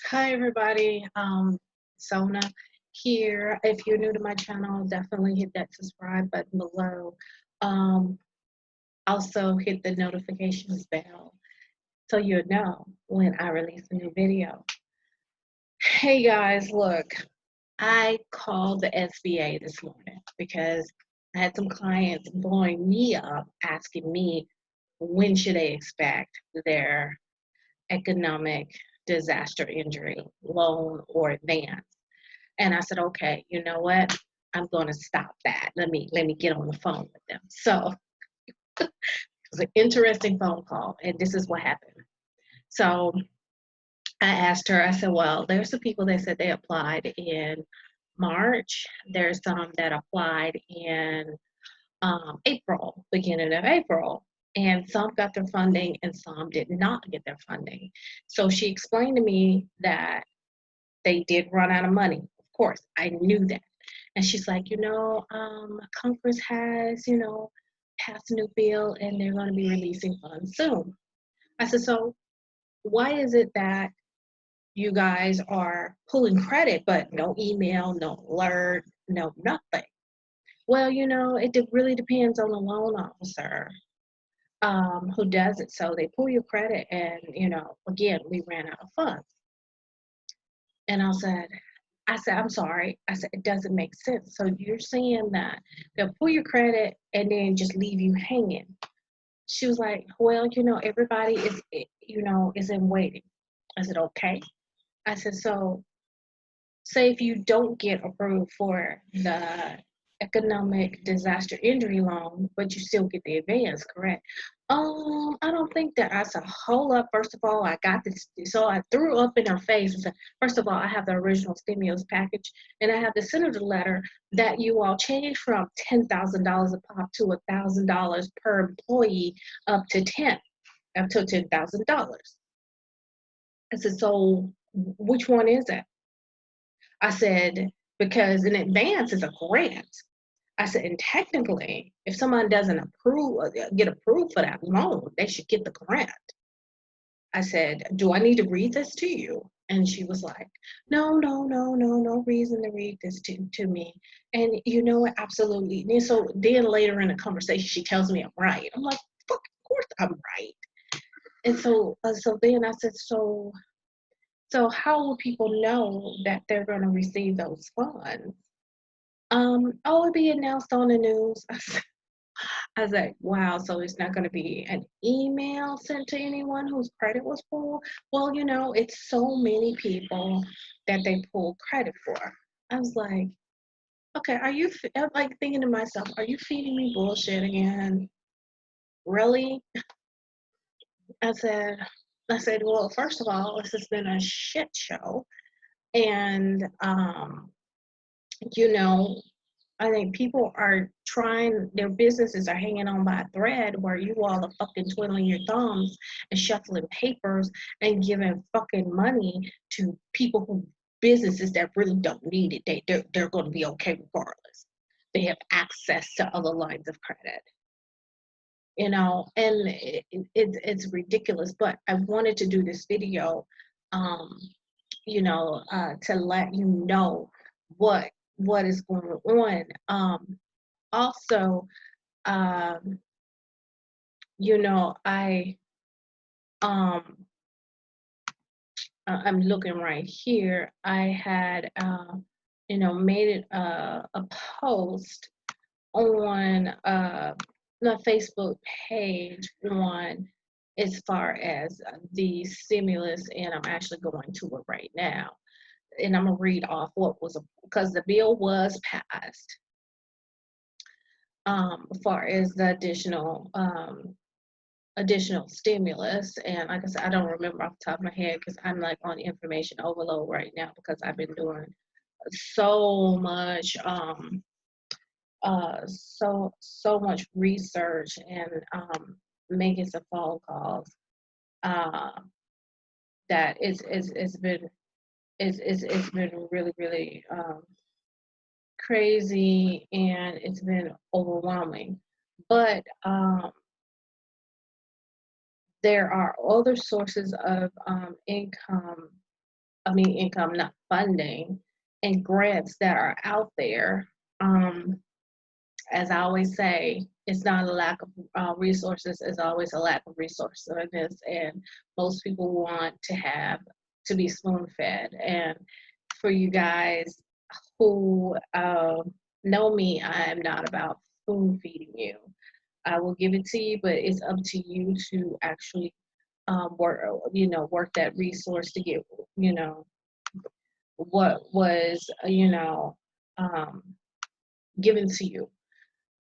Hi everybody, Sona here. If you're new to my channel, definitely hit that subscribe button below. Um, Also hit the notifications bell so you'll know when I release a new video. Hey guys, look, I called the SBA this morning because I had some clients blowing me up, asking me when should they expect their economic disaster injury loan or advance. And I said, okay, you know what? I'm going to stop that. Let me get on the phone with them. So it was an interesting phone call, and this is what happened. So I asked her. I said, well, there's some people that said they applied in March. There's some that applied in April, beginning of April. And some got their funding and some did not get their funding. So she explained to me that they did run out of money. Of course, I knew that. And she's like, Congress has, passed a new bill and they're going to be releasing funds soon. I said, so why is it that you guys are pulling credit, but no email, no alert, no nothing? Well, it really depends on the loan officer who does it. So they pull your credit, and again, we ran out of funds. And I said, I'm sorry. I said, it doesn't make sense. So you're saying that they'll pull your credit and then just leave you hanging. She was like, well, everybody is in waiting. I said, okay. I said, so say if you don't get approved for the economic disaster injury loan, but you still get the advance, correct? I don't think that. I said, hold up. First of all, I got this. So I threw up in her face and said, first of all, I have the original stimulus package and I have the senator letter that you all changed from $10,000 a pop to $1,000 per employee up to $10,000. I said, so which one is it? I said, because an advance is a grant. I said, and technically, if someone doesn't get approved for that loan, they should get the grant. I said, do I need to read this to you? And she was like, no, no, no, no, no reason to read this to me. And you know what? Absolutely. And so then later in the conversation, she tells me I'm right. I'm like, fuck, of course I'm right. And so then I said, so how will people know that they're going to receive those funds? Oh, it'll be announced on the news. I was like, wow, so it's not going to be an email sent to anyone whose credit was pulled? Well, it's so many people that they pull credit for. I was like, okay, I'm like thinking to myself, are you feeding me bullshit again? Really? I said, well, first of all, this has been a shit show. And, you know, I think people are trying, their businesses are hanging on by a thread where you all are fucking twiddling your thumbs and shuffling papers and giving fucking money to people who businesses that really don't need it. They're going to be okay regardless. They have access to other lines of credit, and it's ridiculous. But I wanted to do this video, um, to let you know what what is going on. Also, um, I um I'm looking right here. I had made it a post on the Facebook page on as far as the stimulus, and I'm actually going to it right now. And I'm gonna read off what was because the bill was passed. As far as the additional stimulus. And like I said, I don't remember off the top of my head because I'm like on information overload right now because I've been doing so much so much research and making some phone calls uh that it's been really really crazy, and it's been overwhelming. But there are other sources of income income, not funding, and grants that are out there. As I always say, it's not a lack of resources, it's always a lack of resourcefulness. And most people want to be spoon fed. And for you guys who know me, I am not about spoon feeding you. I will give it to you, but it's up to you to actually work that resource to get, what was, um, given to you.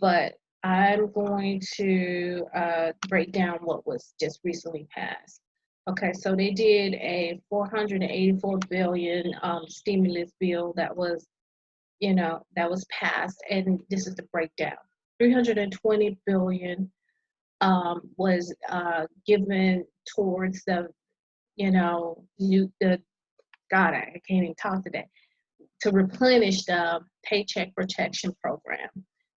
But I'm going to break down what was just recently passed. Okay, so they did a 484 billion stimulus bill that was, that was passed, and this is the breakdown. 320 billion was given towards the, the God, I can't even talk today, to replenish the Paycheck Protection Program.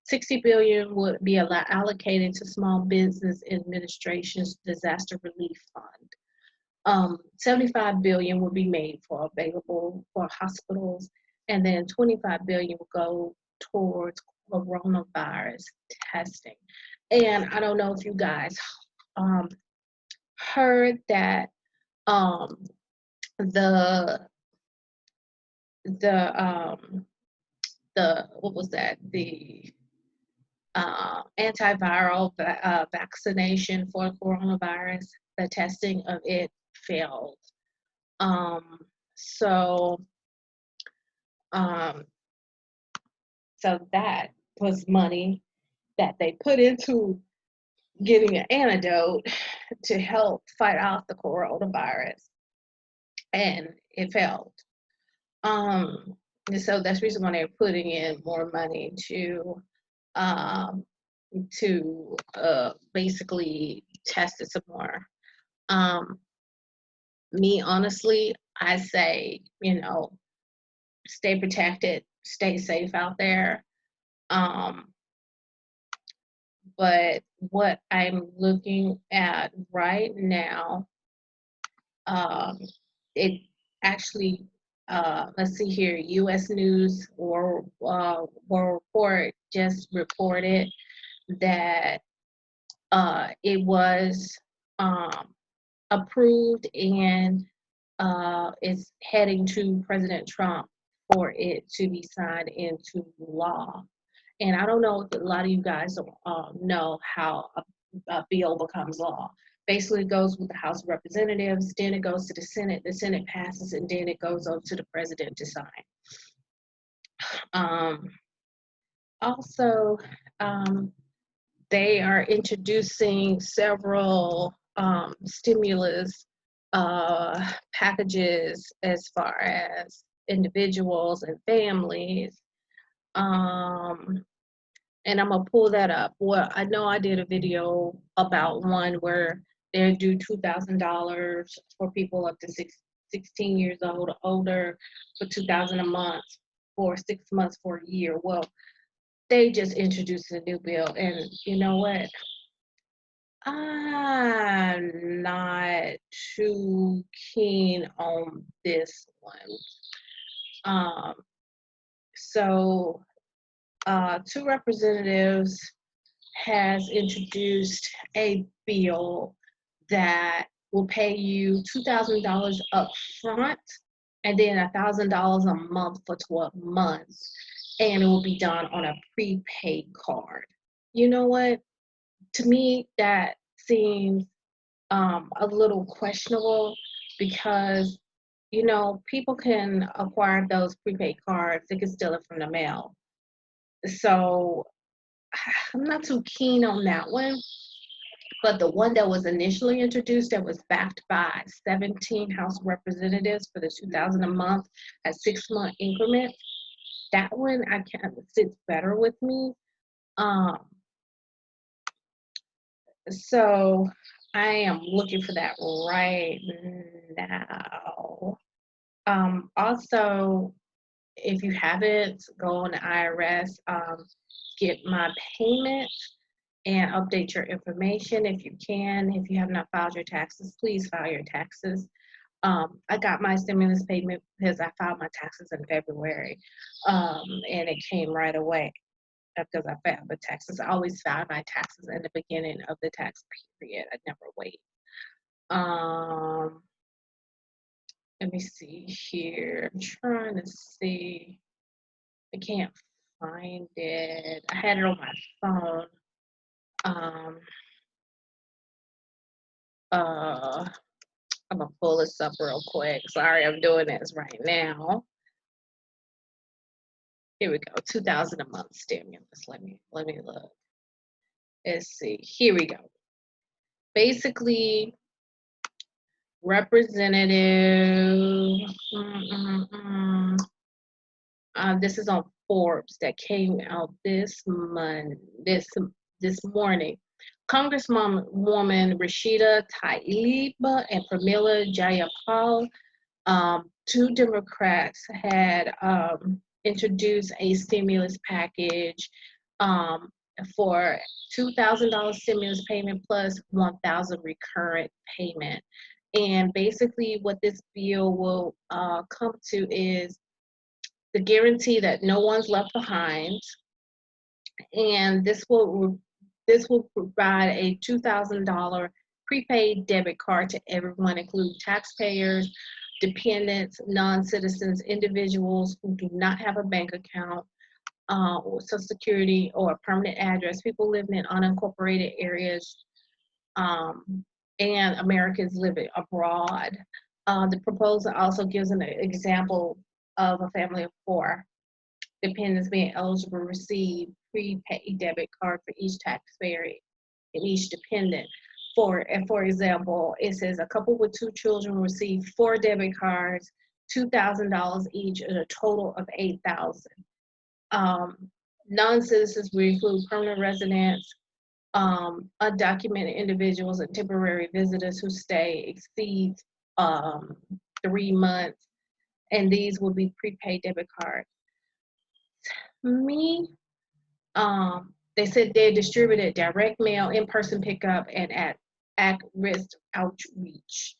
60 billion would be allocated to Small Business Administration's Disaster Relief Fund. 75 billion would be made available for hospitals, and then 25 billion will go towards coronavirus testing. And I don't know if you guys heard that the what was that, the antiviral vaccination for coronavirus, the testing of it failed. So that was money that they put into getting an antidote to help fight off the coronavirus, and it failed. And so that's the reason why they're putting in more money to basically test it some more. Me, honestly, I say, stay protected, stay safe out there. But what I'm looking at right now, it actually, let's see here, U.S. News or World Report just reported that it was approved and is heading to President Trump for it to be signed into law. And I don't know if a lot of you guys know how a bill becomes law. Basically, it goes with the House of Representatives, then it goes to the Senate passes, and then it goes over to the president to sign. Also, they are introducing several stimulus packages as far as individuals and families. And I'm gonna pull that up. Well, I know I did a video about one where they do $2,000 for people up to 16 years old or older, for $2,000 a month for 6 months for a year. Well, they just introduced a new bill, and you know what? I'm not too keen on this one. So two representatives has introduced a bill that will pay you $2,000 up front and then $1,000 a month for 12 months. And it will be done on a prepaid card. You know what? To me, that seems a little questionable because, people can acquire those prepaid cards. They can steal it from the mail. So I'm not too keen on that one. But the one that was initially introduced that was backed by 17 House Representatives for the $2,000 a month at 6-month increments, that one sits better with me. So I am looking for that right now. Also, if you haven't, go on the IRS, get my payment and update your information if you can. If you have not filed your taxes, please file your taxes. I got my stimulus payment because I filed my taxes in February, and it came right away because I filed my taxes. I always file my taxes in the beginning of the tax period. I never wait. Um, Let me see here. I'm trying to see. I can't find it. I had it on my phone. Um, uh, I'm gonna pull this up real quick. Sorry, I'm doing this right now. Here we go. 2,000 a month stimulus. Let me look. Let's see. Here we go. Basically, representative. This is on Forbes that came out this morning. Congresswoman Rashida Tlaib and Pramila Jayapal, two Democrats, had introduced a stimulus package for $2,000 stimulus payment plus 1,000 recurrent payment. And basically, what this bill will come to is the guarantee that no one's left behind, and this will provide a $2,000 prepaid debit card to everyone, including taxpayers, dependents, non-citizens, individuals who do not have a bank account, or Social Security, or a permanent address, people living in unincorporated areas, and Americans living abroad. The proposal also gives an example of a family of 4 dependents being eligible to receive prepaid debit card for each taxpayer and each dependent. For example, it says a couple with 2 children receive 4 debit cards, $2,000 each, and a total of $8,000. Non-citizens will include permanent residents, undocumented individuals, and temporary visitors whose stay exceeds 3 months, and these will be prepaid debit cards. Me, they said they distributed direct mail, in-person pickup, and at-risk outreach.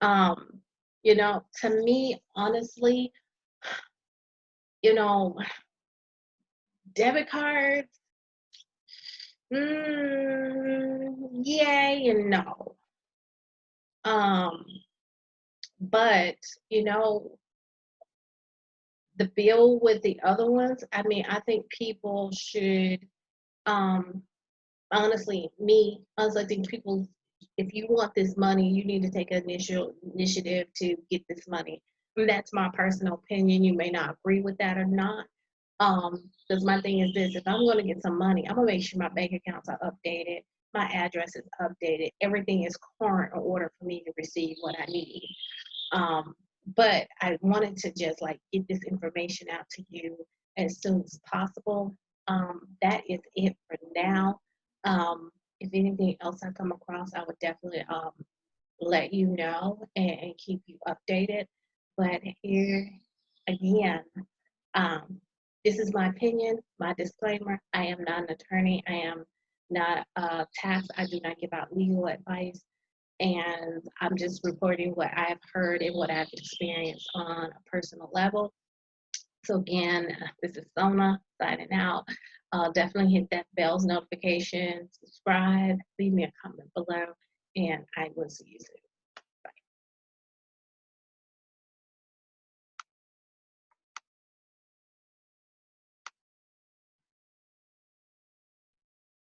To me, honestly, debit cards, yay and no. But the bill with the other ones, I mean, I think people should, honestly, I think people, if you want this money, you need to take an initial initiative to get this money. And that's my personal opinion. You may not agree with that or not. Because my thing is this: if I'm going to get some money, I'm gonna make sure my bank accounts are updated, my address is updated, everything is current in order for me to receive what I need. But I wanted to just get this information out to you as soon as possible. That is it for now. If anything else I come across, I would definitely let you know and keep you updated. But here again, this is my opinion, my disclaimer. I am not an attorney. I am not tax. I do not give out legal advice. And I'm just reporting what I've heard and what I've experienced on a personal level. So again, this is Sona signing out. Definitely hit that bell's notification, subscribe, leave me a comment below, and I will see you soon.